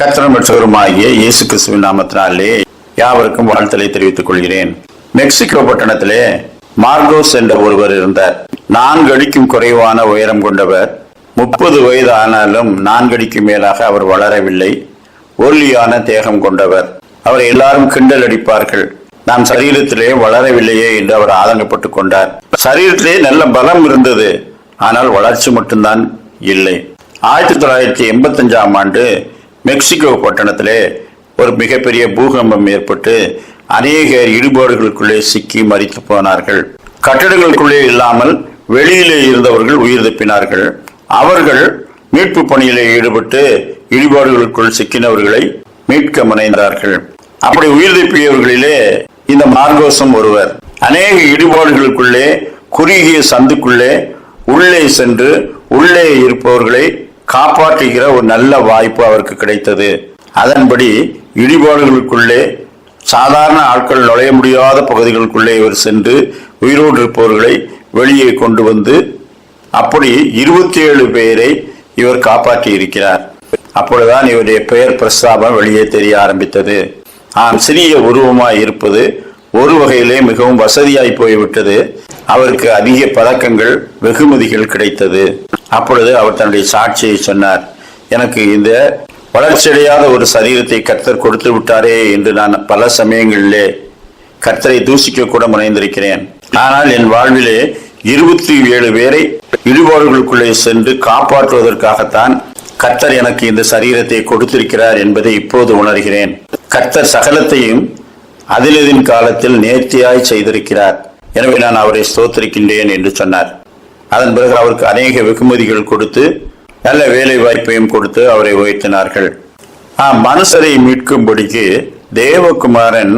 கர்த்தரும் இரட்சகருமாகிய இயேசு கிறிஸ்துவின் நாமத்தினாலே யாவருக்கும் வாழ்த்தலை தெரிவித்துக் கொள்கிறேன். மெக்சிகோ பட்டணத்திலே மார்கோஸ் என்ற ஒருவர் இருந்தார். 4 அடிக்கும் குறைவான உயரம் கொண்டவர். 30 வயது ஆனாலும் 4 அடிக்கு மேலாக அவர் வளரவில்லை. ஒல்லியான தேகம் கொண்டவர். அவரை எல்லாரும் கிண்டல் அடிப்பார்கள். நான் சரீரத்திலே வளரவில்லையே என்று அவர் ஆதங்கப்பட்டுக் கொண்டார். சரீரத்திலே நல்ல பலம் இருந்தது, ஆனால் வளர்ச்சி மட்டும்தான் இல்லை. 1985ஆம் ஆண்டு மெக்சிகோ பட்டணத்திலே ஒரு மிகப்பெரிய பூகம்பம் ஏற்பட்டு அநேகர் இடிபாடுகளுக்குள்ளே சிக்கி மரித்து போனார்கள். கட்டடங்களுக்குள்ளே இல்லாமல் வெளியிலே இருந்தவர்கள் உயிர் தப்பினார்கள். அவர்கள் மீட்பு பணியிலே ஈடுபட்டு இடிபாடுகளுக்குள் சிக்கினவர்களை மீட்க முனைந்தார்கள். அப்படி உயிர் தப்பியவர்களிலே இந்த மார்கோஸும் ஒருவர். அநேக இடிபாடுகளுக்குள்ளே குறுகிய சந்துக்குள்ளே உள்ளே சென்று உள்ளே இருப்பவர்களை காப்பாற்றுகிற ஒரு நல்ல வாய்ப்பு அவருக்கு கிடைத்தது. அதன்படி இடிபாடுகளுக்குள்ளே சாதாரண ஆட்கள் நுழைய முடியாத பகுதிகளுக்குள்ளே இவர் சென்று உயிரோடு இருப்பவர்களை வெளியே கொண்டு வந்து அப்படி 27 பேரை இவர் காப்பாற்றி இருக்கிறார். அப்பொழுதுதான் இவருடைய பெயர் பிரஸ்தாபம் வெளியே தெரிய ஆரம்பித்தது. சிறிய உருவமாய் இருப்பது ஒரு வகையிலே மிகவும் வசதியாய் போய்விட்டது. அவருக்கு அதிக பதக்கங்கள் வெகுமதிகள் கிடைத்தது. அப்பொழுது அவர் தன்னுடைய சாட்சியை சொன்னார். எனக்கு இந்த வளர்ச்சியடையாத ஒரு சரீரத்தை கர்த்தர் கொடுத்து விட்டாரே என்று நான் பல சமயங்களிலே கர்த்தரை தூசிக்க கூட முனைந்திருக்கிறேன். ஆனால் என் வாழ்விலே 27 பேரை இடிபாடுகளுக்குள்ளே சென்று காப்பாற்றுவதற்காகத்தான் கர்த்தர் எனக்கு இந்த சரீரத்தை கொடுத்திருக்கிறார் என்பதை இப்போது உணர்கிறேன். கர்த்தர் சகலத்தையும் அதிலதின் காலத்தில் நேர்த்தியாய் செய்திருக்கிறார். எனவே நான் அவரை ஸ்தோத்திரிக்கின்றேன் என்று சொன்னார். அதன் பிறகு அவருக்கு அநேக வெகுமதிகள் கொடுத்து நல்ல வேலை வாய்ப்பையும் கொடுத்து அவரை உயர்த்தினார்கள். மனுஷரை மீட்கும்படிக்கு தேவகுமாரன்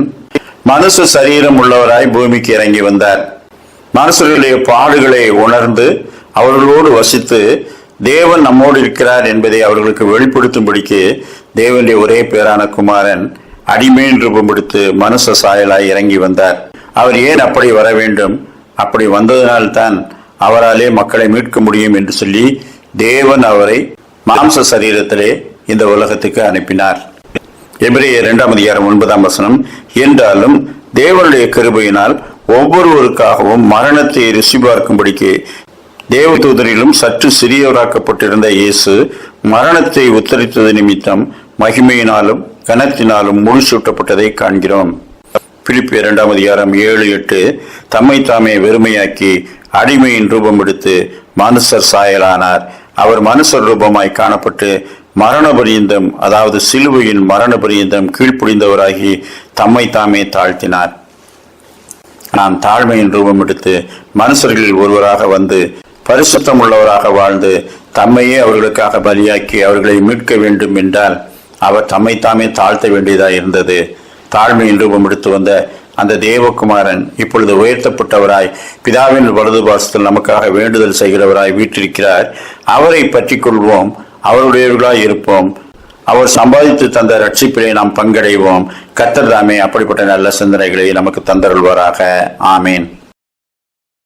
மனுஷ சரீரம் உள்ளவராய் பூமிக்கு இறங்கி வந்தார். மனுஷர்களுடைய பாடுகளை உணர்ந்து அவர்களோடு வசித்து தேவன் நம்மோடு இருக்கிறார் என்பதை அவர்களுக்கு வெளிப்படுத்தும்படிக்கு தேவனுடைய ஒரே பேரான குமாரன் அடிமையின் ரூபம் எடுத்து மனுஷ சாயலாய் இறங்கி வந்தார். அவர் ஏன் அப்படி வர வேண்டும்? அப்படி வந்ததனால்தான் அவராலே மக்களை மீட்க முடியும் என்று சொல்லி தேவன் அவரை மாம்ச சரீரத்திலே இந்த உலகத்துக்கு அனுப்பினார். எபிரேயர் 2:9 என்றாலும் தேவனுடைய கிருபையினால் ஒவ்வொருவருக்காகவும் மரணத்தை ருசி பார்க்கும்படிக்கு தேவதூதரிலும் சற்று சிறியவராக்கப்பட்டிருந்த இயேசு மரணத்தை உத்தரித்தது நிமித்தம் மகிமையினாலும் கனத்தினாலும் முடிசூட்டப்பட்டதை காண்கிறோம். பிலிப்பியர் 2:7-8 தம்மை தாமே வெறுமையாக்கி அடிமையின் ரூபம் எடுத்து மனுஷர் சாயலானார். அவர் மனுஷர் ரூபமாய் காணப்பட்டு மரண பரியந்தம், அதாவது சிலுவையின் மரண பரியந்தம் கீழ்ப்புடிந்தவராகி தம்மை தாமே தாழ்த்தினார். நாம் தாழ்மையின் ரூபம் எடுத்து மனுஷர்களில் ஒருவராக வந்து பரிசுத்தம் உள்ளவராக வாழ்ந்து தம்மையே அவர்களுக்காக பலியாக்கி அவர்களை மீட்க வேண்டும் என்றால் அவர் தம்மை தாமே தாழ்த்த வேண்டியதாக இருந்தது. தாழ்மையின் ரூபம் எடுத்து வந்த அந்த தேவகுமாரன் இப்பொழுது உயர்த்தப்பட்டவராய் பிதாவின் வலது பாசத்தில் நமக்காக வேண்டுதல் செய்கிறவராய் வீற்றிருக்கிறார். அவரை பற்றி கொள்வோம், அவருடையவர்களாய் இருப்போம். அவர் சம்பாதித்து தந்த ரட்சிப்பிலே நாம் பங்கடைவோம். கர்த்தர் தாமே அப்படிப்பட்ட நல்ல சிந்தனைகளை நமக்கு தந்தருள்வாராக. ஆமேன்.